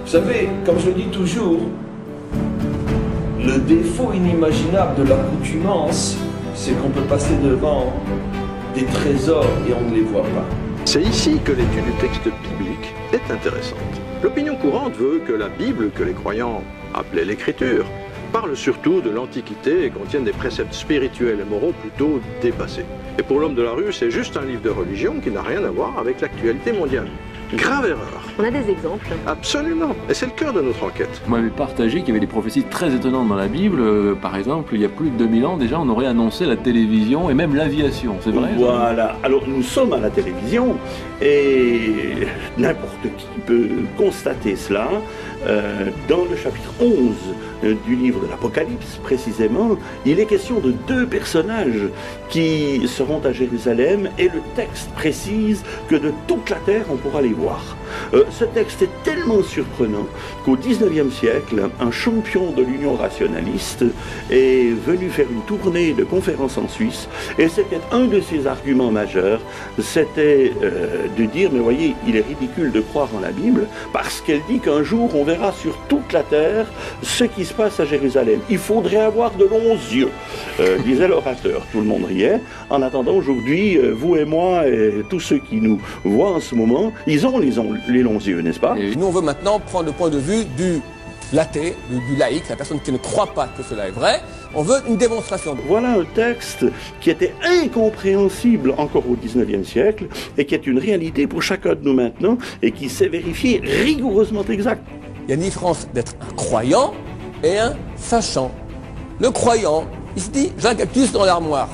Vous savez, comme je le dis toujours, le défaut inimaginable de l'accoutumance, c'est qu'on peut passer devant des trésors et on ne les voit pas. C'est ici que l'étude du texte biblique est intéressante. L'opinion courante veut que la Bible, que les croyants appelaient l'Écriture, parle surtout de l'Antiquité et contienne des préceptes spirituels et moraux plutôt dépassés. Et pour l'homme de la rue, c'est juste un livre de religion qui n'a rien à voir avec l'actualité mondiale. Grave erreur. On a des exemples? Absolument. Et c'est le cœur de notre enquête. Vous m'avez partagé qu'il y avait des prophéties très étonnantes dans la Bible. Par exemple, il y a plus de 2000 ans, déjà, on aurait annoncé la télévision et même l'aviation. C'est vrai? Voilà. Alors, nous sommes à la télévision et n'importe qui peut constater cela. Dans le chapitre 11 du livre de l'Apocalypse, précisément, il est question de deux personnages qui seront à Jérusalem et le texte précise que de toute la terre on pourra les voir. Ce texte est tellement surprenant qu'au XIXe siècle, un champion de l'Union rationaliste est venu faire une tournée de conférences en Suisse et c'était un de ses arguments majeurs, c'était de dire, mais voyez, il est ridicule de croire en la Bible parce qu'elle dit qu'un jour on verra sur toute la terre ce qui se passe à Jérusalem. Il faudrait avoir de longs yeux, disait l'orateur. Tout le monde riait. En attendant, aujourd'hui, vous et moi et tous ceux qui nous voient en ce moment, ils ont les longs yeux, n'est-ce pas? Et nous, on veut maintenant prendre le point de vue du l'athée, du laïc, la personne qui ne croit pas que cela est vrai. On veut une démonstration. Voilà un texte qui était incompréhensible encore au XIXe siècle et qui est une réalité pour chacun de nous maintenant et qui s'est vérifié rigoureusement exact. Il y a une différence d'être un croyant et un sachant. Le croyant, il se dit, j'ai un cactus dans l'armoire.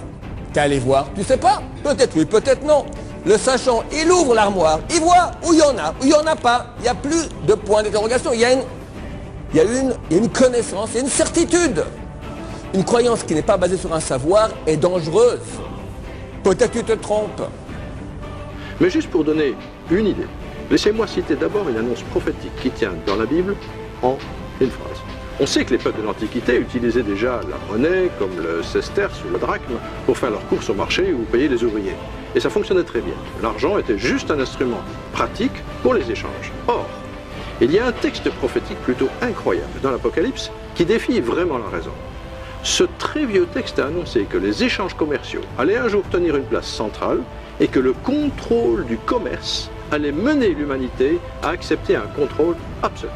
T'es allé voir, tu sais pas? Peut-être oui, peut-être non. Le sachant, il ouvre l'armoire, il voit où il y en a, où il n'y en a pas. Il n'y a plus de point d'interrogation. Il y a une connaissance, il y a une certitude. Une croyance qui n'est pas basée sur un savoir est dangereuse. Peut-être que tu te trompes. Mais juste pour donner une idée, laissez-moi citer d'abord une annonce prophétique qui tient dans la Bible en une phrase. On sait que les peuples de l'Antiquité utilisaient déjà la monnaie, comme le sesterce ou le drachme, pour faire leurs courses au marché ou payer les ouvriers. Et ça fonctionnait très bien. L'argent était juste un instrument pratique pour les échanges. Or, il y a un texte prophétique plutôt incroyable dans l'Apocalypse qui défie vraiment la raison. Ce très vieux texte a annoncé que les échanges commerciaux allaient un jour tenir une place centrale et que le contrôle du commerce allait mener l'humanité à accepter un contrôle absolu.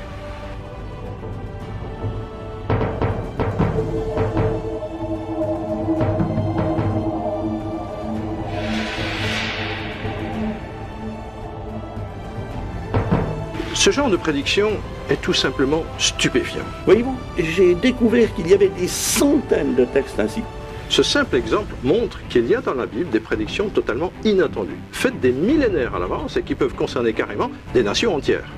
Ce genre de prédiction est tout simplement stupéfiant. Voyez-vous, j'ai découvert qu'il y avait des centaines de textes ainsi. Ce simple exemple montre qu'il y a dans la Bible des prédictions totalement inattendues, faites des millénaires à l'avance et qui peuvent concerner carrément des nations entières.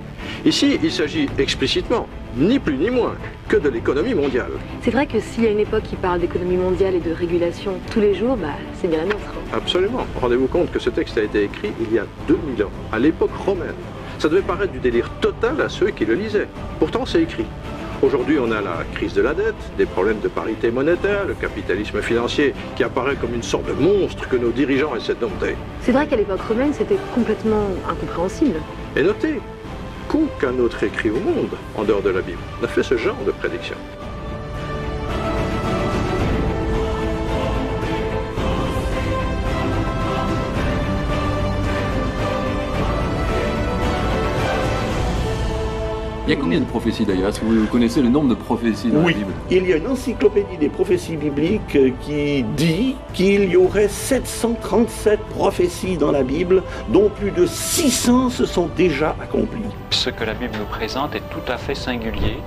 Ici, il s'agit explicitement, ni plus ni moins, que de l'économie mondiale. C'est vrai que s'il y a une époque qui parle d'économie mondiale et de régulation tous les jours, c'est bien la nôtre. Absolument. Rendez-vous compte que ce texte a été écrit il y a 2000 ans, à l'époque romaine. Ça devait paraître du délire total à ceux qui le lisaient. Pourtant, c'est écrit. Aujourd'hui, on a la crise de la dette, des problèmes de parité monétaire, le capitalisme financier qui apparaît comme une sorte de monstre que nos dirigeants essaient de dompter. C'est vrai qu'à l'époque romaine, c'était complètement incompréhensible. Et notez qu'aucun autre écrit au monde, en dehors de la Bible, n'a fait ce genre de prédiction. Il y a combien de prophéties d'ailleurs? Est-ce que vous connaissez le nombre de prophéties dans la Bible? Il y a une encyclopédie des prophéties bibliques qui dit qu'il y aurait 737 prophéties dans la Bible, dont plus de 600 se sont déjà accomplies. Ce que la Bible nous présente est tout à fait singulier.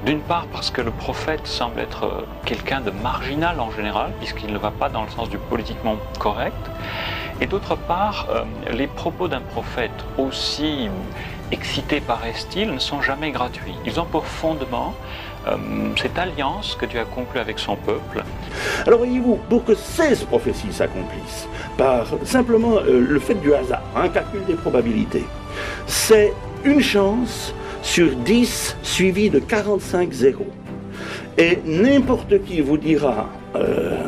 D'une part parce que le prophète semble être quelqu'un de marginal en général, puisqu'il ne va pas dans le sens du politiquement correct. Et d'autre part, les propos d'un prophète, aussi excités paraissent-ils, ne sont jamais gratuits. Ils ont pour fondement cette alliance que Dieu a conclue avec son peuple. Alors voyez-vous, pour que 16 prophéties s'accomplissent, par simplement le fait du hasard, un calcul des probabilités, c'est une chance sur 10 suivie de 45 zéros. Et n'importe qui vous dira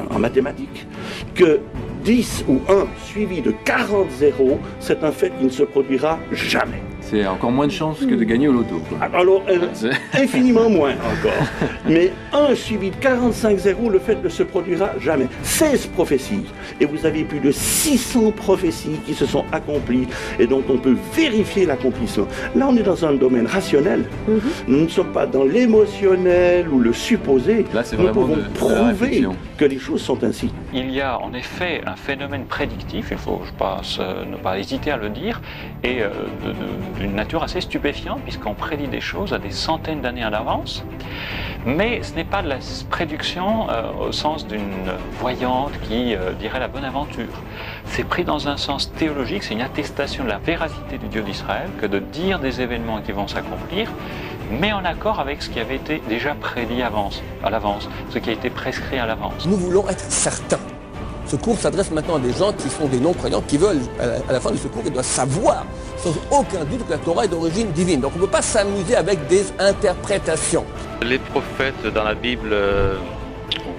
en mathématiques que 10 ou 1 suivi de 40 zéros, c'est un fait qui ne se produira jamais. C'est encore moins de chances que de gagner au loto, quoi. Alors, infiniment moins encore. Mais 1 suivi de 45-0, le fait ne se produira jamais. 16 prophéties. Et vous avez plus de 600 prophéties qui se sont accomplies et dont on peut vérifier l'accomplissement. Là, on est dans un domaine rationnel. Nous ne sommes pas dans l'émotionnel ou le supposé. Là, c'est nous vraiment pouvons de la prouver réflexion. que les choses sont ainsi. Il y a en effet un phénomène prédictif, il faut ne pas hésiter à le dire, et d'une nature assez stupéfiante, puisqu'on prédit des choses à des centaines d'années à l'avance. Mais ce n'est pas de la prédiction au sens d'une voyante qui dirait la bonne aventure. C'est pris dans un sens théologique, c'est une attestation de la véracité du Dieu d'Israël que de dire des événements qui vont s'accomplir, mais en accord avec ce qui avait été déjà prédit à l'avance, ce qui a été prescrit à l'avance. Nous voulons être certains. Ce cours s'adresse maintenant à des gens qui sont des non-croyants, qui veulent, à la fin de ce cours, ils doivent savoir, sans aucun doute, que la Torah est d'origine divine. Donc on ne peut pas s'amuser avec des interprétations. Les prophètes dans la Bible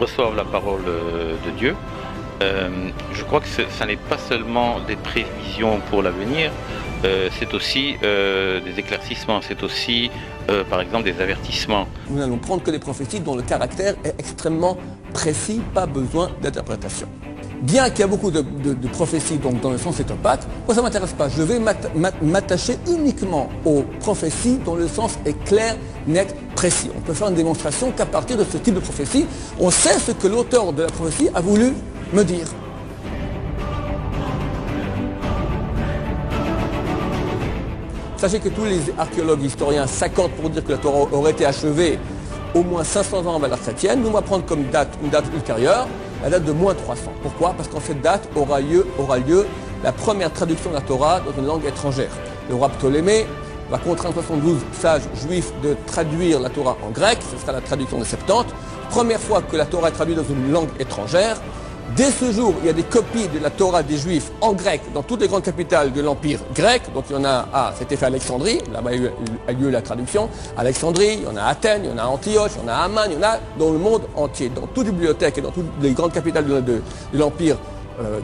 reçoivent la parole de Dieu. Je crois que ça n'est pas seulement des prévisions pour l'avenir, c'est aussi des éclaircissements, c'est aussi par exemple des avertissements. Nous n'allons prendre que des prophéties dont le caractère est extrêmement précis, pas besoin d'interprétation. Bien qu'il y a beaucoup de prophéties donc dans le sens étopate, moi ça ne m'intéresse pas. Je vais m'attacher uniquement aux prophéties dont le sens est clair, net, précis. On peut faire une démonstration qu'à partir de ce type de prophétie, on sait ce que l'auteur de la prophétie a voulu me dire. Sachez que tous les archéologues historiens s'accordent pour dire que la Torah aurait été achevée au moins 500 ans avant l'ère chrétienne. Nous, on va prendre comme date une date ultérieure, la date de moins 300. Pourquoi? Parce qu'en cette date aura lieu la première traduction de la Torah dans une langue étrangère. Le roi Ptolémée va contraindre 72 sages juifs de traduire la Torah en grec, ce sera la traduction des Septante. Première fois que la Torah est traduite dans une langue étrangère. Dès ce jour, il y a des copies de la Torah des Juifs en grec dans toutes les grandes capitales de l'Empire grec. Donc il y en a c'était fait à Alexandrie, là-bas a eu lieu la traduction. Alexandrie, il y en a à Athènes, il y en a à Antioche, il y en a à Amman, il y en a dans le monde entier. Dans toutes les bibliothèques et dans toutes les grandes capitales de l'Empire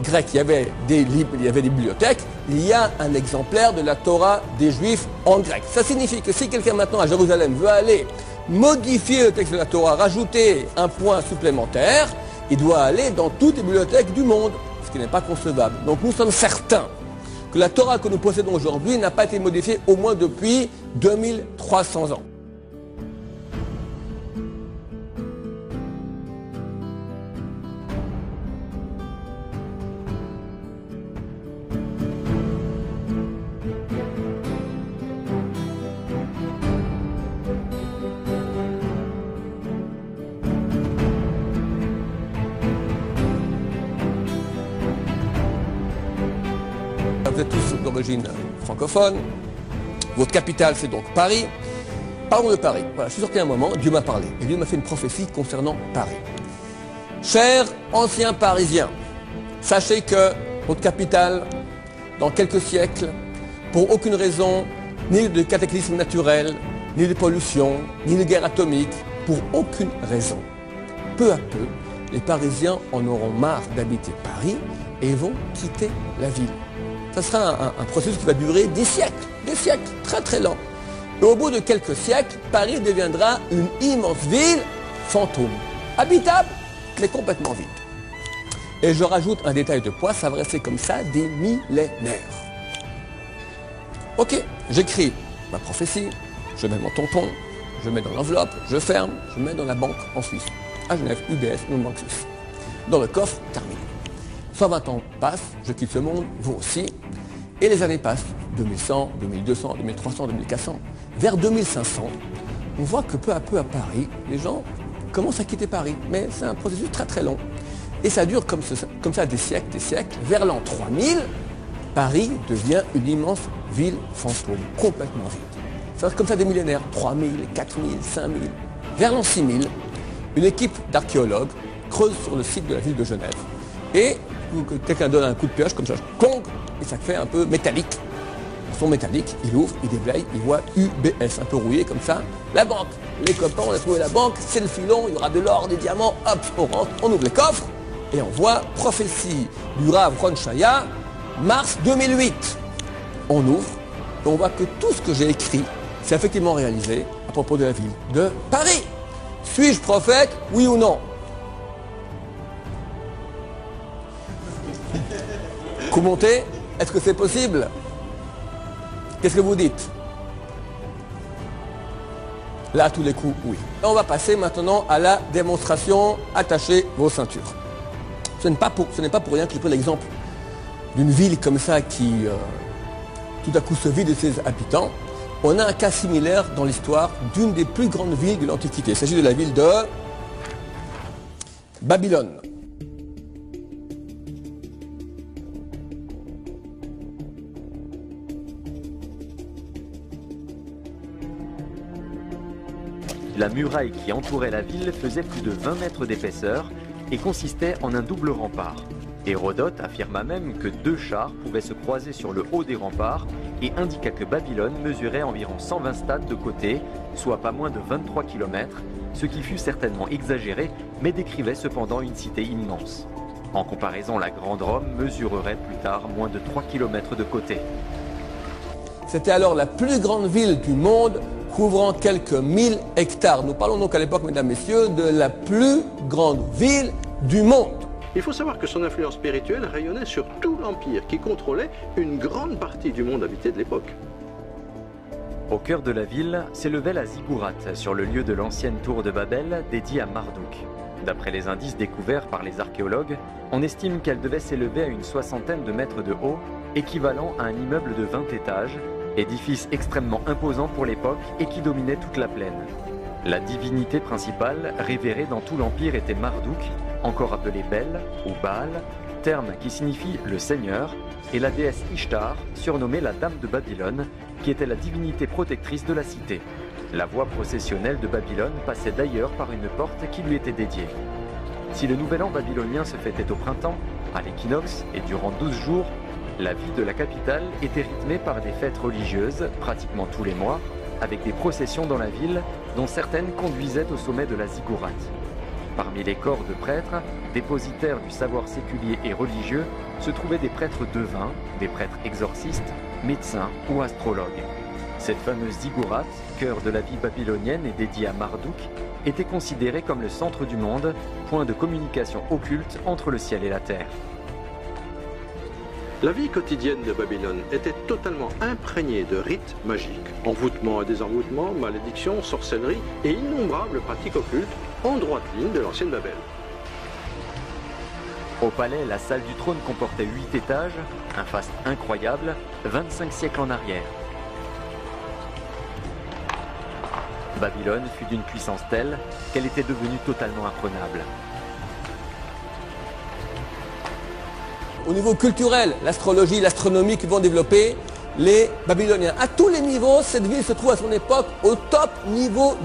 grec, il y avait des livres, il y avait des bibliothèques. Il y a un exemplaire de la Torah des Juifs en grec. Ça signifie que si quelqu'un maintenant à Jérusalem veut aller modifier le texte de la Torah, rajouter un point supplémentaire, il doit aller dans toutes les bibliothèques du monde, ce qui n'est pas concevable. Donc nous sommes certains que la Torah que nous possédons aujourd'hui n'a pas été modifiée au moins depuis 2300 ans. Vous êtes tous d'origine francophone, votre capitale c'est donc Paris. Parlons de Paris. Voilà, je suis sorti un moment, Dieu m'a parlé. Et Dieu m'a fait une prophétie concernant Paris. Chers anciens Parisiens, sachez que votre capitale, dans quelques siècles, pour aucune raison, ni de cataclysme naturel, ni de pollution, ni de guerre atomique, pour aucune raison, peu à peu, les Parisiens en auront marre d'habiter Paris et vont quitter la ville. Ça sera un processus qui va durer des siècles, très très lent. Et au bout de quelques siècles, Paris deviendra une immense ville fantôme, habitable, mais complètement vide. Et je rajoute un détail de poids, ça va rester comme ça des millénaires. Ok, j'écris ma prophétie, je mets mon tampon, je mets dans l'enveloppe, je ferme, je mets dans la banque en Suisse, à Genève, UBS, une banque suisse. Dans le coffre, terminé. 120 ans passent, je quitte ce monde, vous aussi, et les années passent, 2100, 2200, 2300, 2400. Vers 2500, on voit que peu à peu à Paris, les gens commencent à quitter Paris, mais c'est un processus très très long. Et ça dure comme ça des siècles. Vers l'an 3000, Paris devient une immense ville fantôme, complètement vide. Ça reste comme ça des millénaires, 3000, 4000, 5000. Vers l'an 6000, une équipe d'archéologues creuse sur le site de la ville de Genève. Et quelqu'un donne un coup de pioche comme ça, clong, et ça fait un peu métallique. Son métallique, il ouvre, il déblaye, il voit UBS, un peu rouillé comme ça. La banque, les copains, on a trouvé la banque, c'est le filon, il y aura de l'or, des diamants, hop, on rentre, on ouvre les coffres, et on voit prophétie du Rav Ron Shaya, mars 2008. On ouvre, Et on voit que tout ce que j'ai écrit, c'est effectivement réalisé à propos de la ville de Paris. Suis-je prophète, oui ou non? Commentez, est-ce que c'est possible? Qu'est-ce que vous dites? Là, à tous les coups, oui. On va passer maintenant à la démonstration. Attachez vos ceintures. Ce n'est pas pour rien que je prends l'exemple d'une ville comme ça qui, tout à coup, se vide de ses habitants. On a un cas similaire dans l'histoire d'une des plus grandes villes de l'Antiquité. Il s'agit de la ville de Babylone. La muraille qui entourait la ville faisait plus de 20 mètres d'épaisseur et consistait en un double rempart. Hérodote affirma même que 2 chars pouvaient se croiser sur le haut des remparts et indiqua que Babylone mesurait environ 120 stades de côté, soit pas moins de 23 km, ce qui fut certainement exagéré, mais décrivait cependant une cité immense. En comparaison, la Grande Rome mesurerait plus tard moins de 3 km de côté. C'était alors la plus grande ville du monde, couvrant quelques 1000 hectares. Nous parlons donc à l'époque, mesdames, messieurs, de la plus grande ville du monde. Il faut savoir que son influence spirituelle rayonnait sur tout l'Empire qui contrôlait une grande partie du monde habité de l'époque. Au cœur de la ville s'élevait la ziggourate, sur le lieu de l'ancienne tour de Babel dédiée à Marduk. D'après les indices découverts par les archéologues, on estime qu'elle devait s'élever à une 60aine de mètres de haut, équivalent à un immeuble de 20 étages, édifice extrêmement imposant pour l'époque et qui dominait toute la plaine. La divinité principale révérée dans tout l'Empire était Marduk, encore appelé Bel ou Baal, terme qui signifie le Seigneur, et la déesse Ishtar, surnommée la Dame de Babylone, qui était la divinité protectrice de la cité. La voie processionnelle de Babylone passait d'ailleurs par une porte qui lui était dédiée. Si le nouvel an babylonien se fêtait au printemps, à l'équinoxe et durant 12 jours, la vie de la capitale était rythmée par des fêtes religieuses, pratiquement tous les mois, avec des processions dans la ville, dont certaines conduisaient au sommet de la ziggourate. Parmi les corps de prêtres, dépositaires du savoir séculier et religieux, se trouvaient des prêtres devins, des prêtres exorcistes, médecins ou astrologues. Cette fameuse ziggourate, cœur de la vie babylonienne et dédiée à Marduk, était considérée comme le centre du monde, point de communication occulte entre le ciel et la terre. La vie quotidienne de Babylone était totalement imprégnée de rites magiques, envoûtements et désenvoûtements, malédictions, sorcellerie et innombrables pratiques occultes en droite ligne de l'ancienne Babel. Au palais, la salle du trône comportait 8 étages, un faste incroyable, 25 siècles en arrière. Babylone fut d'une puissance telle qu'elle était devenue totalement imprenable. Au niveau culturel, l'astrologie, l'astronomie qui vont développer les Babyloniens. À tous les niveaux, cette ville se trouve à son époque au top niveau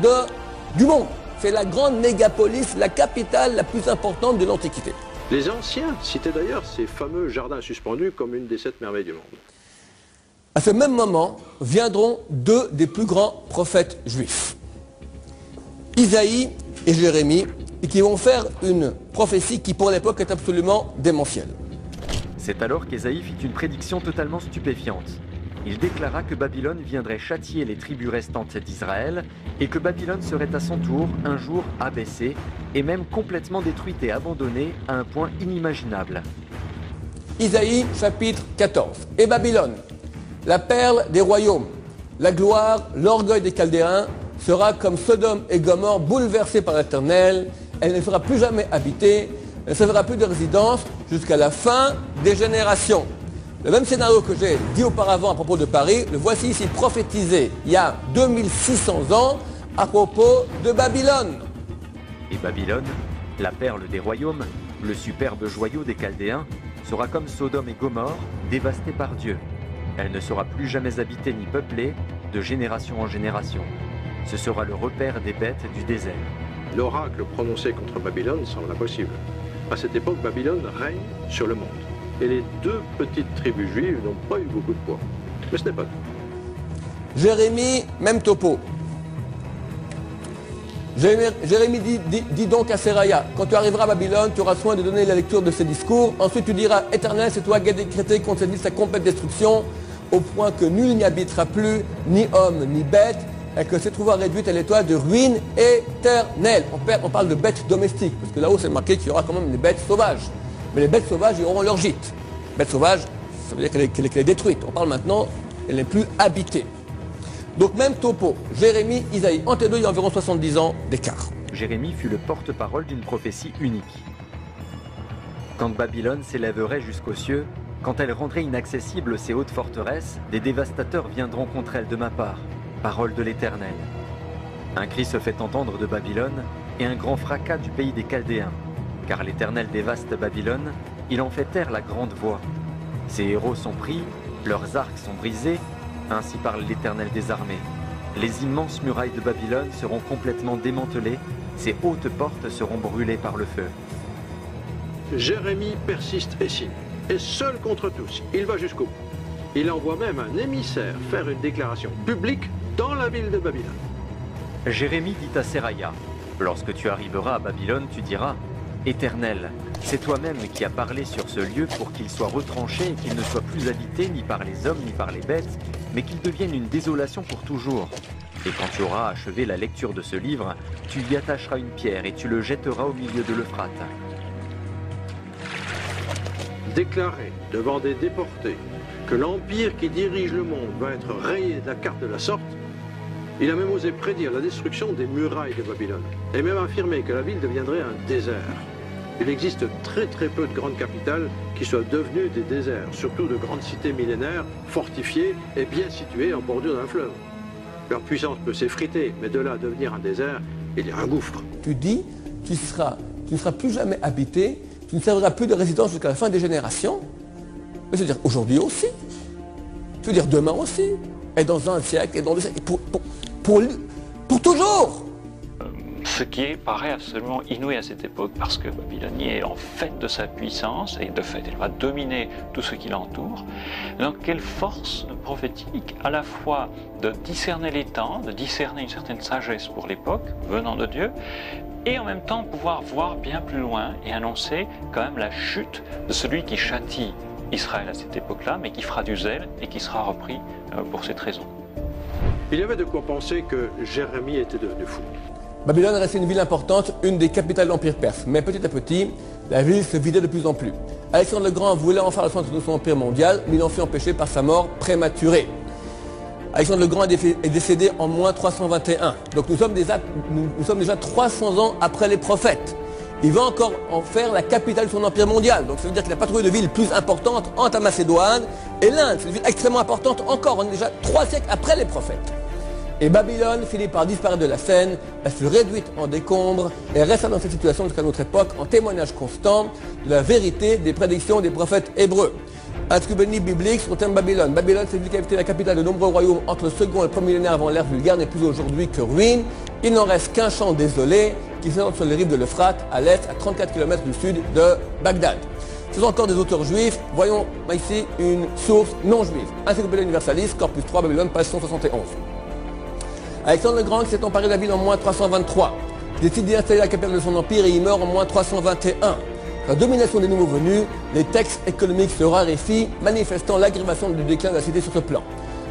du monde. C'est la grande mégapolis, la capitale la plus importante de l'Antiquité. Les anciens citaient d'ailleurs ces fameux jardins suspendus comme une des 7 merveilles du monde. À ce même moment, viendront 2 des plus grands prophètes juifs, Isaïe et Jérémie, et qui vont faire une prophétie qui pour l'époque est absolument démentielle. C'est alors qu'Ésaïe fit une prédiction totalement stupéfiante. Il déclara que Babylone viendrait châtier les tribus restantes d'Israël et que Babylone serait à son tour un jour abaissée et même complètement détruite et abandonnée à un point inimaginable. Isaïe chapitre 14. Et Babylone, la perle des royaumes, la gloire, l'orgueil des Chaldéens, sera comme Sodome et Gomorrhe bouleversée par l'Éternel. Elle ne sera plus jamais habitée. Elle ne servira plus de résidence jusqu'à la fin des générations. Le même scénario que j'ai dit auparavant à propos de Paris, le voici ici prophétisé il y a 2600 ans à propos de Babylone. Et Babylone, la perle des royaumes, le superbe joyau des Chaldéens, sera comme Sodome et Gomorrhe, dévastée par Dieu. Elle ne sera plus jamais habitée ni peuplée, de génération en génération. Ce sera le repère des bêtes du désert. L'oracle prononcé contre Babylone semble impossible. À cette époque, Babylone règne sur le monde. Et les 2 petites tribus juives n'ont pas eu beaucoup de poids. Mais ce n'est pas tout. Jérémie, même topo. Jérémie dit donc à Seraya, quand tu arriveras à Babylone, tu auras soin de donner la lecture de ces discours. Ensuite tu diras, Éternel, c'est toi qui as décrété contre cette ville sa complète destruction. au point que nul n'y habitera plus, ni homme, ni bête, et que se trouvera réduite à l'étoile de ruine éternelle. On parle de bêtes domestiques, parce que là-haut c'est marqué qu'il y aura quand même des bêtes sauvages. Mais les bêtes sauvages, ils auront leur gîte. Bête sauvage, ça veut dire qu'elle est détruite. On parle maintenant, elle n'est plus habitée. Donc même topo, Jérémie, Isaïe, entre les deux, il y a environ 70 ans d'écart. Jérémie fut le porte-parole d'une prophétie unique. Quand Babylone s'élèverait jusqu'aux cieux, quand elle rendrait inaccessibles ses hautes forteresses, des dévastateurs viendront contre elle de ma part. Parole de l'Éternel. Un cri se fait entendre de Babylone et un grand fracas du pays des Chaldéens. Car l'Éternel dévaste Babylone, il en fait taire la grande voix. Ses héros sont pris, leurs arcs sont brisés, ainsi parle l'Éternel des armées. Les immenses murailles de Babylone seront complètement démantelées, ses hautes portes seront brûlées par le feu. Jérémie persiste et signe, et seul contre tous, il va jusqu'au bout. Il envoie même un émissaire faire une déclaration publique dans la ville de Babylone. Jérémie dit à Seraya, « Lorsque tu arriveras à Babylone, tu diras, « Éternel, c'est toi-même qui as parlé sur ce lieu pour qu'il soit retranché et qu'il ne soit plus habité ni par les hommes ni par les bêtes, mais qu'il devienne une désolation pour toujours. Et quand tu auras achevé la lecture de ce livre, tu y attacheras une pierre et tu le jetteras au milieu de l'Euphrate. » Déclarer devant des déportés que l'empire qui dirige le monde va être rayé de la carte de la sorte, il a même osé prédire la destruction des murailles de Babylone, et même affirmé que la ville deviendrait un désert. Il existe très peu de grandes capitales qui soient devenues des déserts, surtout de grandes cités millénaires, fortifiées et bien situées en bordure d'un fleuve. Leur puissance peut s'effriter, mais de là à devenir un désert, il y a un gouffre. Tu dis, tu ne seras plus jamais habité, tu ne serviras plus de résidence jusqu'à la fin des générations. Mais je veux dire, aujourd'hui aussi. Je veux dire, demain aussi. Et dans un siècle, et dans deux siècles, pour toujours. Ce qui paraît absolument inouï à cette époque, parce que Babylone est en fait de sa puissance, et de fait, elle va dominer tout ce qui l'entoure. Donc, quelle force prophétique, à la fois de discerner les temps, de discerner une certaine sagesse pour l'époque, venant de Dieu, et en même temps pouvoir voir bien plus loin et annoncer quand même la chute de celui qui châtie Israël à cette époque-là, mais qui fera du zèle et qui sera repris pour cette raison. Il y avait de quoi penser que Jérémie était devenu fou. Babylone restait une ville importante, une des capitales de l'Empire perse. Mais petit à petit, la ville se vidait de plus en plus. Alexandre le Grand voulait en faire le centre de son empire mondial, mais il en fut empêché par sa mort prématurée. Alexandre le Grand est décédé en moins 321. Donc nous sommes déjà 300 ans après les prophètes. Il va encore en faire la capitale de son empire mondial. Donc ça veut dire qu'il n'a pas trouvé de ville plus importante entre la Macédoine et l'Inde. C'est une ville extrêmement importante encore. On est déjà 3 siècles après les prophètes. Et Babylone finit par disparaître de la scène, elle fut réduite en décombres et resta dans cette situation jusqu'à notre époque en témoignage constant de la vérité des prédictions des prophètes hébreux. Un tribunal biblique sur le thème Babylone. Babylone, c'est une ville qui a été la capitale de nombreux royaumes entre le second et le premier millénaire avant l'ère vulgaire, n'est plus aujourd'hui que ruine. Il n'en reste qu'un champ désolé qui s'étend sur les rives de l'Euphrate, à l'est, à 34 km du sud de Bagdad. Ce sont encore des auteurs juifs. Voyons ici une source non juive. Encyclopédie Universalis, Corpus 3, Babylone, page 171. Alexandre le Grand, qui s'est emparé de la ville en moins 323, décide d'y installer la capitale de son empire et y meurt en moins 321. La domination des nouveaux venus, les textes économiques se raréfient, manifestant l'aggravation du déclin de la cité sur ce plan.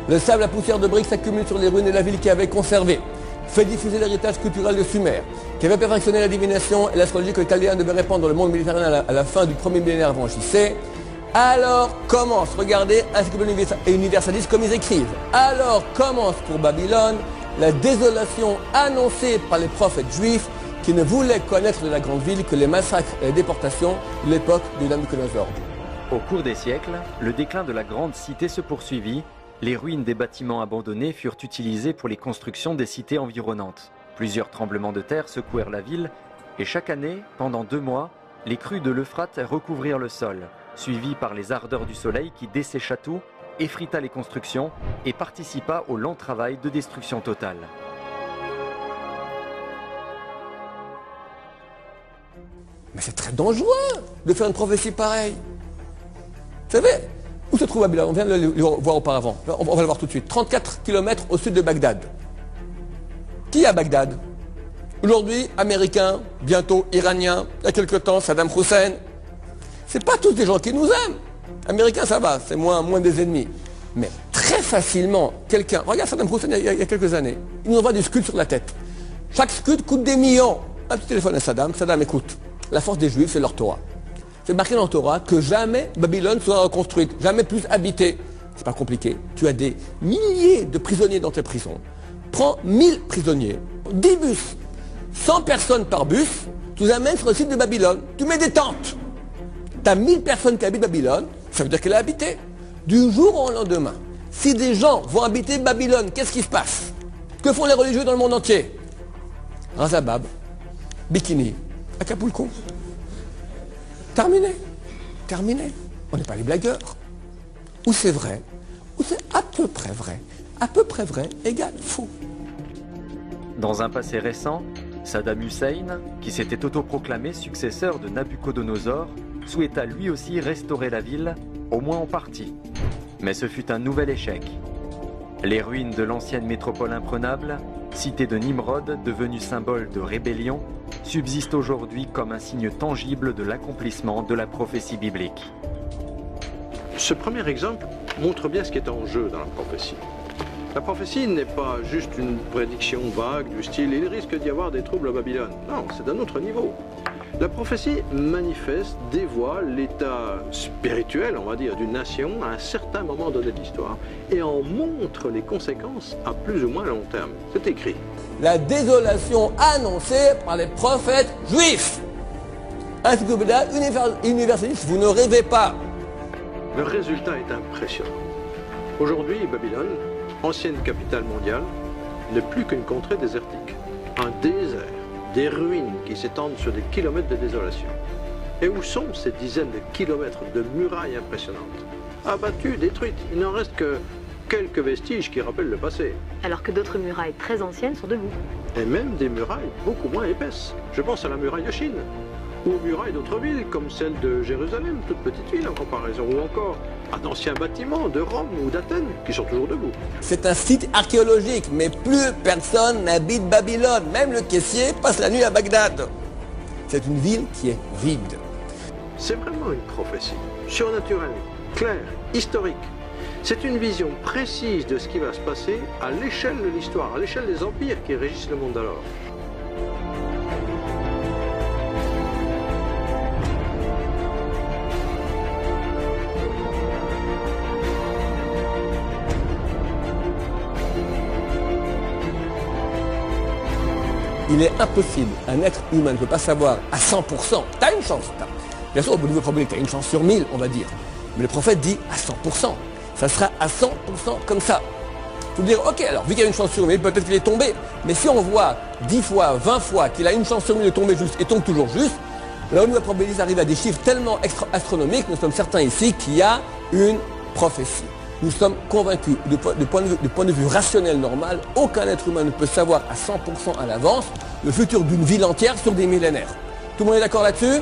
Le sable, la poussière de briques s'accumule sur les ruines de la ville qui avait conservé, fait diffuser l'héritage culturel de Sumer, qui avait perfectionné la divination et l'astrologie que les Chaldéens devaient répandre dans le monde méditerranéen à la fin du premier millénaire avant JC. Alors commence, regardez Encyclopédie Universalis comme ils écrivent. Alors commence pour Babylone la désolation annoncée par les prophètes juifs qui ne voulaient connaître de la grande ville que les massacres et les déportations de l'époque de Nabuchodonosor. Au cours des siècles, le déclin de la grande cité se poursuivit. Les ruines des bâtiments abandonnés furent utilisées pour les constructions des cités environnantes. Plusieurs tremblements de terre secouèrent la ville et chaque année, pendant 2 mois, les crues de l'Euphrate recouvrirent le sol, suivis par les ardeurs du soleil qui dessécha tout, effrita les constructions et participa au lent travail de destruction totale. Mais c'est très dangereux de faire une prophétie pareille. Vous savez, où se trouve Babylone? On vient de le voir auparavant. On va le voir tout de suite. 34 km au sud de Bagdad. Qui est à Bagdad? Aujourd'hui, Américains, bientôt Iraniens, il y a quelque temps, Saddam Hussein. C'est pas tous des gens qui nous aiment. Américains, ça va, c'est moins des ennemis. Mais très facilement quelqu'un, regarde Saddam Hussein il y a quelques années, il nous envoie des scuds sur la tête. Chaque scud coûte des millions. Un petit téléphone à Saddam, Saddam écoute. La force des Juifs, c'est leur Torah. C'est marqué dans le Torah que jamais Babylone sera reconstruite, jamais plus habitée. C'est pas compliqué. Tu as des milliers de prisonniers dans tes prisons. Prends 1000 prisonniers, 10 bus, 100 personnes par bus, tu les amènes sur le site de Babylone. Tu mets des tentes. Tu as 1000 personnes qui habitent Babylone, ça veut dire qu'elle est habitée. Du jour au lendemain, si des gens vont habiter Babylone, qu'est-ce qui se passe? Que font les religieux dans le monde entier? Razabab, Bikini, Acapulco. Terminé. Terminé. On n'est pas les blagueurs. Ou c'est vrai, ou c'est à peu près vrai. À peu près vrai égale faux. Dans un passé récent, Saddam Hussein, qui s'était autoproclamé successeur de Nabucodonosor, souhaita lui aussi restaurer la ville, au moins en partie. Mais ce fut un nouvel échec. Les ruines de l'ancienne métropole imprenable, cité de Nimrod, devenue symbole de rébellion, subsistent aujourd'hui comme un signe tangible de l'accomplissement de la prophétie biblique. Ce premier exemple montre bien ce qui est en jeu dans la prophétie. La prophétie n'est pas juste une prédiction vague du style « il risque d'y avoir des troubles à Babylone ». Non, c'est d'un autre niveau. La prophétie manifeste, dévoile l'état spirituel, on va dire, d'une nation à un certain moment donné de l'histoire et en montre les conséquences à plus ou moins long terme. C'est écrit. La désolation annoncée par les prophètes juifs. Encyclopédia universaliste, vous ne rêvez pas. Le résultat est impressionnant. Aujourd'hui, Babylone, ancienne capitale mondiale, n'est plus qu'une contrée désertique. Un désert, des ruines qui s'étendent sur des kilomètres de désolation. Et où sont ces dizaines de kilomètres de murailles impressionnantes? Abattues, détruites, il n'en reste que quelques vestiges qui rappellent le passé. Alors que d'autres murailles très anciennes sont debout. Et même des murailles beaucoup moins épaisses. Je pense à la muraille de Chine, ou aux murailles d'autres villes, comme celle de Jérusalem, toute petite ville en comparaison, ou encore à d'anciens bâtiments de Rome ou d'Athènes, qui sont toujours debout. C'est un site archéologique, mais plus personne n'habite Babylone. Même le caissier passe la nuit à Bagdad. C'est une ville qui est vide. C'est vraiment une prophétie, surnaturelle, claire, historique. C'est une vision précise de ce qui va se passer à l'échelle de l'histoire, à l'échelle des empires qui régissent le monde d'alors. Il est impossible, un être humain ne peut pas savoir à 100%. T'as une chance, bien sûr, au bout de probabilité, t'as une chance sur 1000, on va dire. Mais le prophète dit à 100%. Ça sera à 100% comme ça. Vous dire, ok, alors, vu qu'il y a une chance sur 1000, peut-être qu'il est tombé. Mais si on voit 10 fois, 20 fois qu'il a une chance sur 1000 de tomber juste et tombe toujours juste, là où la probabilité arrive à des chiffres tellement astronomiques, nous sommes certains ici qu'il y a une prophétie. Nous sommes convaincus, du point de vue rationnel normal, aucun être humain ne peut savoir à 100% à l'avance le futur d'une ville entière sur des millénaires. Tout le monde est d'accord là-dessus?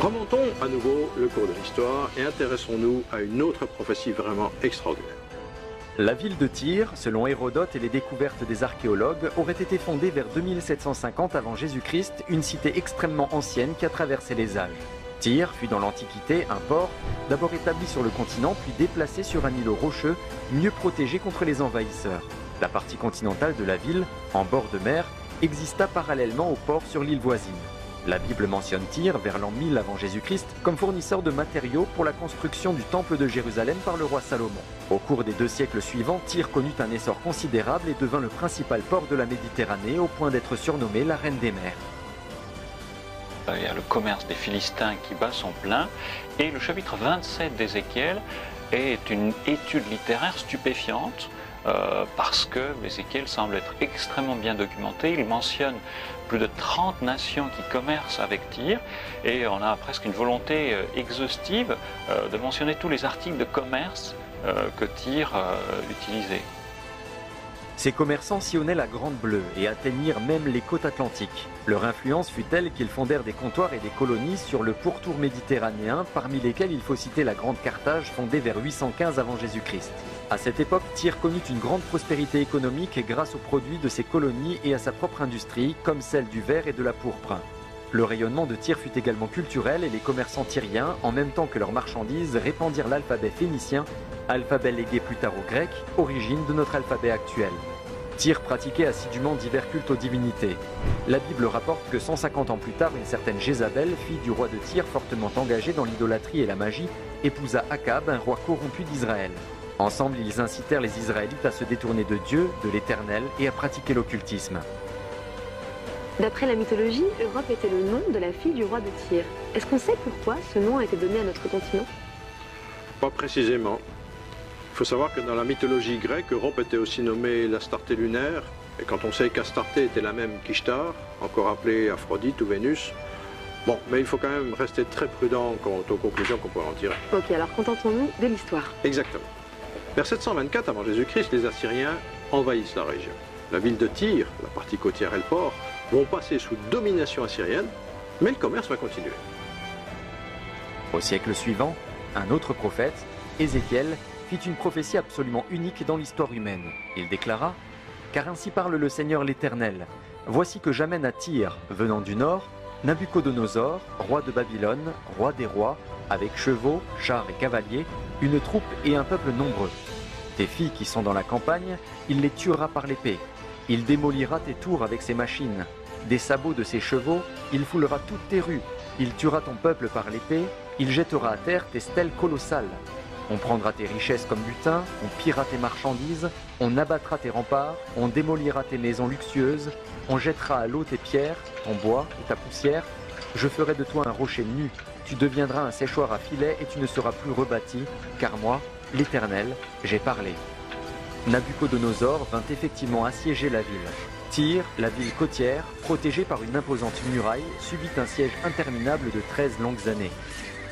Remontons à nouveau le cours de l'histoire et intéressons-nous à une autre prophétie vraiment extraordinaire. La ville de Tyr, selon Hérodote et les découvertes des archéologues, aurait été fondée vers 2750 avant Jésus-Christ, une cité extrêmement ancienne qui a traversé les âges. Tyr fut dans l'Antiquité un port, d'abord établi sur le continent puis déplacé sur un îlot rocheux, mieux protégé contre les envahisseurs. La partie continentale de la ville, en bord de mer, exista parallèlement au port sur l'île voisine. La Bible mentionne Tyr vers l'an 1000 avant Jésus-Christ comme fournisseur de matériaux pour la construction du temple de Jérusalem par le roi Salomon. Au cours des 2 siècles suivants, Tyr connut un essor considérable et devint le principal port de la Méditerranée au point d'être surnommé la Reine des mers. Il y a le commerce des Philistins qui bat son plein et le chapitre 27 d'Ézéchiel est une étude littéraire stupéfiante parce que Ézéchiel semble être extrêmement bien documenté. Il mentionne plus de 30 nations qui commercent avec Tyr et on a presque une volonté exhaustive de mentionner tous les articles de commerce que Tyr utilisait. Ces commerçants sillonnaient la Grande Bleue et atteignirent même les côtes atlantiques. Leur influence fut telle qu'ils fondèrent des comptoirs et des colonies sur le pourtour méditerranéen, parmi lesquels il faut citer la Grande Carthage fondée vers 815 avant Jésus-Christ. À cette époque, Tyr connut une grande prospérité économique grâce aux produits de ses colonies et à sa propre industrie, comme celle du verre et de la pourpre. Le rayonnement de Tyr fut également culturel et les commerçants tyriens, en même temps que leurs marchandises, répandirent l'alphabet phénicien, alphabet légué plus tard aux Grecs, origine de notre alphabet actuel. Tyr pratiquait assidûment divers cultes aux divinités. La Bible rapporte que 150 ans plus tard, une certaine Jézabel, fille du roi de Tyr fortement engagée dans l'idolâtrie et la magie, épousa Akab, un roi corrompu d'Israël. Ensemble, ils incitèrent les Israélites à se détourner de Dieu, de l'Éternel, et à pratiquer l'occultisme. D'après la mythologie, Europe était le nom de la fille du roi de Tyr. Est-ce qu'on sait pourquoi ce nom a été donné à notre continent? Pas précisément. Il faut savoir que dans la mythologie grecque, Europe était aussi nommée l'Astarté lunaire, et quand on sait qu'Astarté était la même qu'Ishtar, encore appelée Aphrodite ou Vénus, bon, mais il faut quand même rester très prudent quant aux conclusions qu'on pourrait en tirer. Ok, alors contentons-nous de l'histoire. Exactement. Vers 724 avant Jésus-Christ, les Assyriens envahissent la région. La ville de Tyr, la partie côtière et le port, vont passer sous domination assyrienne, mais le commerce va continuer. Au siècle suivant, un autre prophète, Ézéchiel, fit une prophétie absolument unique dans l'histoire humaine. Il déclara « Car ainsi parle le Seigneur l'Éternel. Voici que j'amène à Tyr, venant du nord, Nabuchodonosor, roi de Babylone, roi des rois, avec chevaux, chars et cavaliers, une troupe et un peuple nombreux. Tes filles qui sont dans la campagne, il les tuera par l'épée. Il démolira tes tours avec ses machines. Des sabots de ses chevaux, il foulera toutes tes rues. Il tuera ton peuple par l'épée, il jettera à terre tes stèles colossales. On prendra tes richesses comme butin, on pillera tes marchandises, on abattra tes remparts, on démolira tes maisons luxueuses, on jettera à l'eau tes pierres, ton bois et ta poussière. Je ferai de toi un rocher nu, tu deviendras un séchoir à filets et tu ne seras plus rebâti, car moi, l'Éternel, j'ai parlé. Nabuchodonosor vint effectivement assiéger la ville. Tyr, la ville côtière, protégée par une imposante muraille, subit un siège interminable de 13 longues années.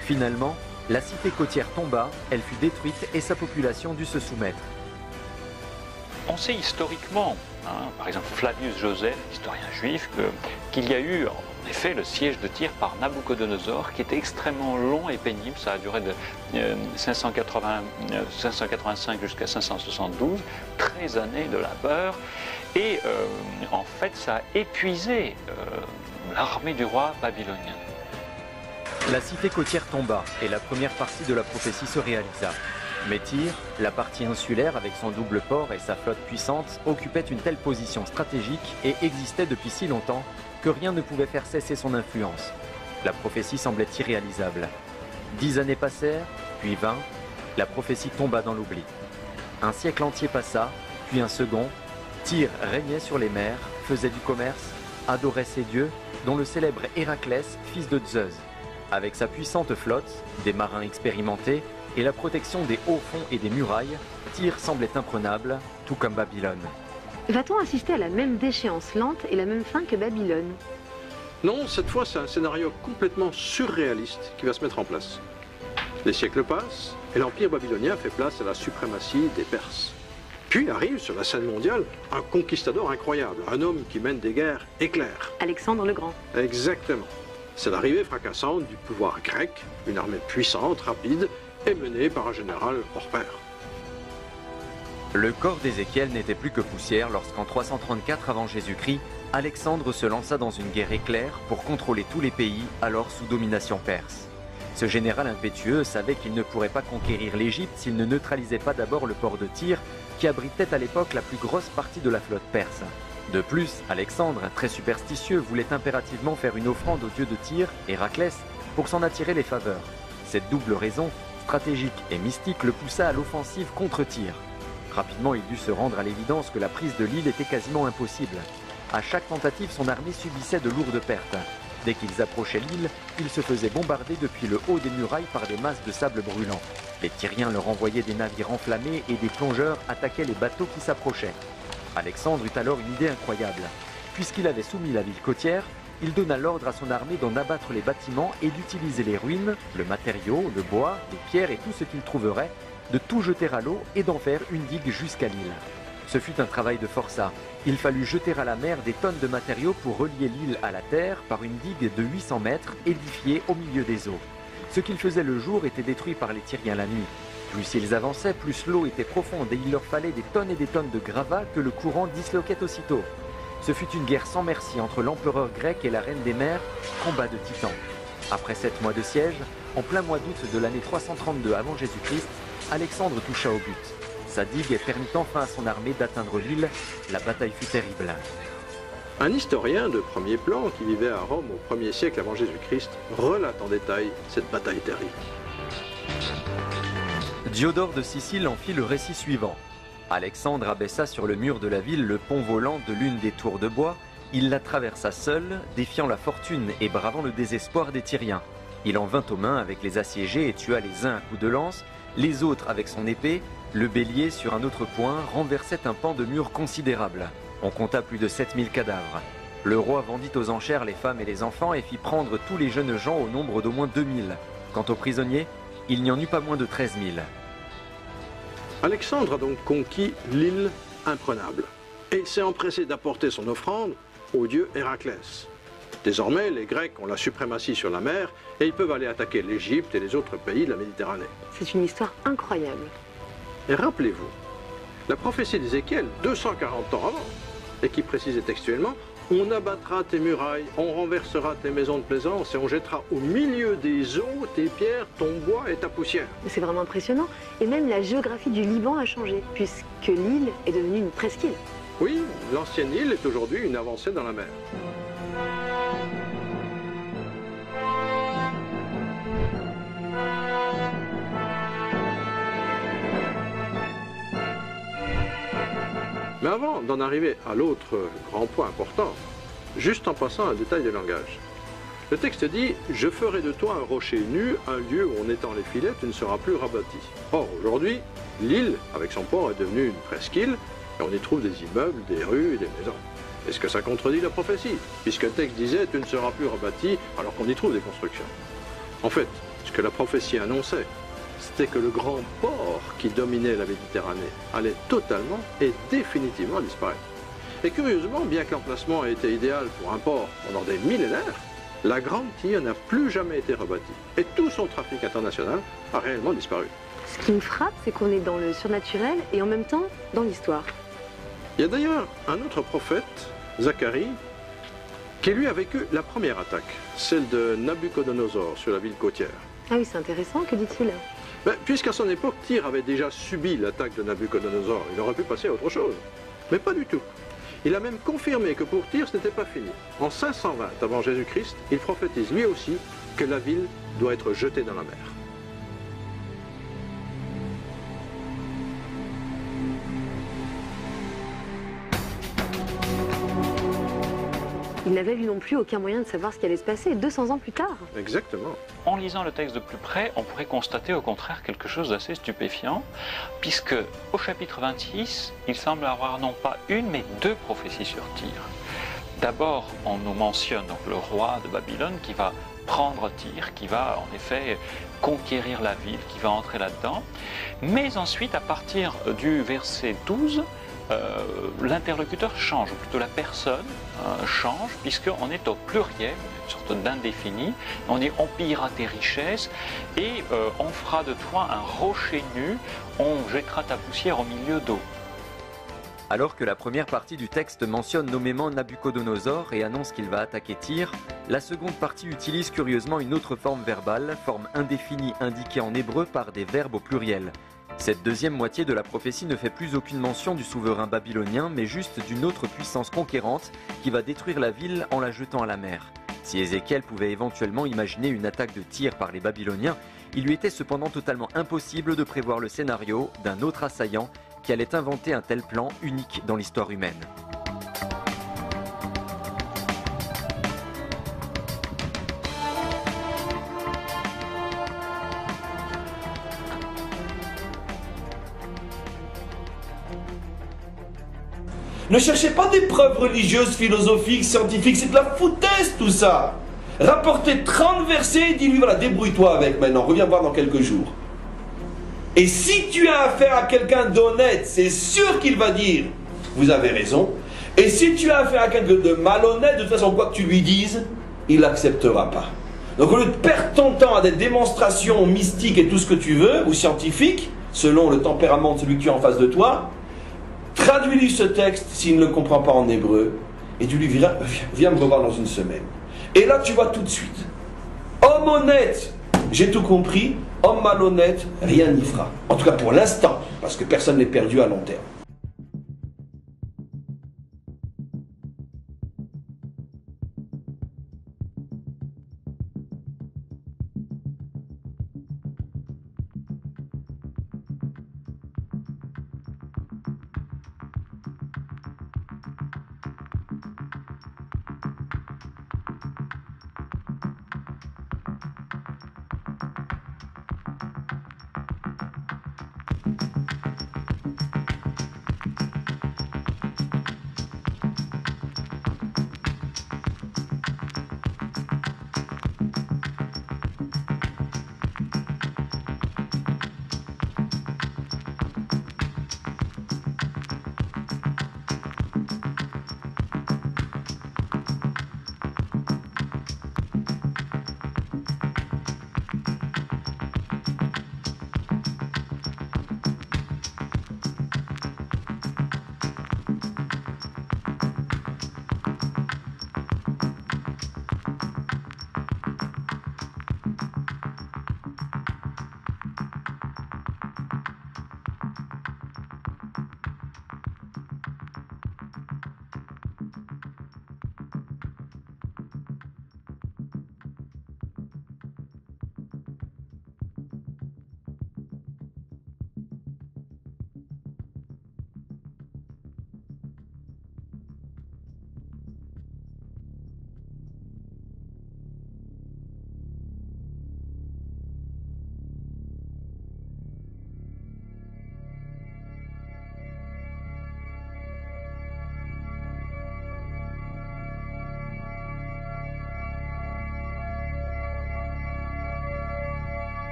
Finalement, la cité côtière tomba, elle fut détruite et sa population dut se soumettre. On sait historiquement, par exemple Flavius Joseph, historien juif, qu'il y a eu en effet le siège de Tyr par Nabuchodonosor qui était extrêmement long et pénible. Ça a duré de 585 jusqu'à 572, 13 années de labeur. Et en fait, ça a épuisé l'armée du roi babylonien. La cité côtière tomba et la première partie de la prophétie se réalisa. Mais Tyr, la partie insulaire avec son double port et sa flotte puissante, occupait une telle position stratégique et existait depuis si longtemps que rien ne pouvait faire cesser son influence. La prophétie semblait irréalisable. 10 années passèrent, puis 20, la prophétie tomba dans l'oubli. Un siècle entier passa, puis un second. Tyr régnait sur les mers, faisait du commerce, adorait ses dieux, dont le célèbre Héraclès, fils de Zeus. Avec sa puissante flotte, des marins expérimentés et la protection des hauts fonds et des murailles, Tyr semblait imprenable, tout comme Babylone. Va-t-on assister à la même déchéance lente et la même fin que Babylone? Non, cette fois c'est un scénario complètement surréaliste qui va se mettre en place. Les siècles passent et l'empire babylonien fait place à la suprématie des Perses. Puis arrive sur la scène mondiale un conquistador incroyable, un homme qui mène des guerres éclairs. Alexandre le Grand. Exactement. C'est l'arrivée fracassante du pouvoir grec, une armée puissante, rapide et menée par un général hors pair. Le corps d'Ézéchiel n'était plus que poussière lorsqu'en 334 avant Jésus-Christ, Alexandre se lança dans une guerre éclair pour contrôler tous les pays alors sous domination perse. Ce général impétueux savait qu'il ne pourrait pas conquérir l'Égypte s'il ne neutralisait pas d'abord le port de Tyr, qui abritait à l'époque la plus grosse partie de la flotte perse. De plus, Alexandre, très superstitieux, voulait impérativement faire une offrande au dieu de Tyr, Héraclès, pour s'en attirer les faveurs. Cette double raison, stratégique et mystique, le poussa à l'offensive contre Tyr. Rapidement, il dut se rendre à l'évidence que la prise de l'île était quasiment impossible. À chaque tentative, son armée subissait de lourdes pertes. Dès qu'ils approchaient l'île, ils se faisaient bombarder depuis le haut des murailles par des masses de sable brûlant. Les Tyriens leur envoyaient des navires enflammés et des plongeurs attaquaient les bateaux qui s'approchaient. Alexandre eut alors une idée incroyable. Puisqu'il avait soumis la ville côtière, il donna l'ordre à son armée d'en abattre les bâtiments et d'utiliser les ruines, le matériau, le bois, les pierres et tout ce qu'il trouverait, de tout jeter à l'eau et d'en faire une digue jusqu'à l'île. Ce fut un travail de forçat. Il fallut jeter à la mer des tonnes de matériaux pour relier l'île à la terre par une digue de 800 mètres édifiée au milieu des eaux. Ce qu'ils faisaient le jour était détruit par les Tyriens la nuit. Plus ils avançaient, plus l'eau était profonde et il leur fallait des tonnes et des tonnes de gravats que le courant disloquait aussitôt. Ce fut une guerre sans merci entre l'empereur grec et la reine des mers, combat de titans. Après 7 mois de siège, en plein mois d'août de l'année 332 avant Jésus-Christ, Alexandre toucha au but. Sa digue permit enfin à son armée d'atteindre l'île. La bataille fut terrible. Un historien de premier plan qui vivait à Rome au 1er siècle avant Jésus-Christ relate en détail cette bataille terrible. Diodore de Sicile en fit le récit suivant. Alexandre abaissa sur le mur de la ville le pont volant de l'une des tours de bois. Il la traversa seul, défiant la fortune et bravant le désespoir des Tyriens. Il en vint aux mains avec les assiégés et tua les uns à coups de lance, les autres avec son épée. Le bélier, sur un autre point, renversait un pan de mur considérable. On compta plus de 7000 cadavres. Le roi vendit aux enchères les femmes et les enfants et fit prendre tous les jeunes gens au nombre d'au moins 2000. Quant aux prisonniers, il n'y en eut pas moins de 13 000. Alexandre a donc conquis l'île imprenable et s'est empressé d'apporter son offrande au dieu Héraclès. Désormais, les Grecs ont la suprématie sur la mer et ils peuvent aller attaquer l'Égypte et les autres pays de la Méditerranée. C'est une histoire incroyable. Et rappelez-vous, la prophétie d'Ézéchiel, 240 ans avant, et qui précisait textuellement « On abattra tes murailles, on renversera tes maisons de plaisance et on jettera au milieu des eaux tes pierres, ton bois et ta poussière. » C'est vraiment impressionnant. Et même la géographie du Liban a changé, puisque l'île est devenue une presqu'île. Oui, l'ancienne île est aujourd'hui une avancée dans la mer. Mais avant d'en arriver à l'autre grand point important, juste en passant un détail de langage. Le texte dit « Je ferai de toi un rocher nu, un lieu où en étend les filets, tu ne seras plus rabattu. » Or, aujourd'hui, l'île, avec son port, est devenue une presqu'île, et on y trouve des immeubles, des rues et des maisons. Est-ce que ça contredit la prophétie? Puisque le texte disait « Tu ne seras plus rabattu » alors qu'on y trouve des constructions. En fait, ce que la prophétie annonçait, c'était que le grand port qui dominait la Méditerranée allait totalement et définitivement disparaître. Et curieusement, bien que l'emplacement ait été idéal pour un port pendant des millénaires, la Grande Tyr n'a plus jamais été rebâtie. Et tout son trafic international a réellement disparu. Ce qui me frappe, c'est qu'on est dans le surnaturel et en même temps dans l'histoire. Il y a d'ailleurs un autre prophète, Zacharie, qui lui a vécu la première attaque, celle de Nabuchodonosor sur la ville côtière. Ah oui, c'est intéressant, que dit-il? Puisqu'à son époque, Tyr avait déjà subi l'attaque de Nabuchodonosor, il aurait pu passer à autre chose. Mais pas du tout. Il a même confirmé que pour Tyr, ce n'était pas fini. En 520 avant Jésus-Christ, il prophétise lui aussi que la ville doit être jetée dans la mer. Il n'avait lui non plus aucun moyen de savoir ce qui allait se passer 200 ans plus tard. Exactement. En lisant le texte de plus près, on pourrait constater au contraire quelque chose d'assez stupéfiant, puisque au chapitre 26, il semble avoir non pas une, mais deux prophéties sur Tyr. D'abord, on nous mentionne donc le roi de Babylone qui va prendre Tyr, qui va en effet conquérir la ville, qui va entrer là-dedans. Mais ensuite, à partir du verset 12, l'interlocuteur change, ou plutôt la personne change, puisqu'on est au pluriel, une sorte d'indéfini. On dit on pillera tes richesses et on fera de toi un rocher nu, on jettera ta poussière au milieu d'eau. Alors que la première partie du texte mentionne nommément Nabuchodonosor et annonce qu'il va attaquer Tyr, la seconde partie utilise curieusement une autre forme verbale, forme indéfinie indiquée en hébreu par des verbes au pluriel. Cette deuxième moitié de la prophétie ne fait plus aucune mention du souverain babylonien, mais juste d'une autre puissance conquérante qui va détruire la ville en la jetant à la mer. Si Ézéchiel pouvait éventuellement imaginer une attaque de Tyr par les Babyloniens, il lui était cependant totalement impossible de prévoir le scénario d'un autre assaillant qui allait inventer un tel plan unique dans l'histoire humaine. Ne cherchez pas des preuves religieuses, philosophiques, scientifiques, c'est de la foutaise tout ça. Rapportez 30 versets et dis-lui, voilà, débrouille-toi avec maintenant, reviens voir dans quelques jours. Et si tu as affaire à quelqu'un d'honnête, c'est sûr qu'il va dire, vous avez raison. Et si tu as affaire à quelqu'un de malhonnête, de toute façon, quoi que tu lui dises, il n'acceptera pas. Donc au lieu de perdre ton temps à des démonstrations mystiques et tout ce que tu veux, ou scientifiques, selon le tempérament de celui que tu as en face de toi, traduis-lui ce texte s'il ne le comprend pas en hébreu, et tu lui diras, viens me revoir dans une semaine. Et là tu vois tout de suite, homme honnête, j'ai tout compris, homme malhonnête, rien n'y fera. En tout cas pour l'instant, parce que personne n'est perdu à long terme.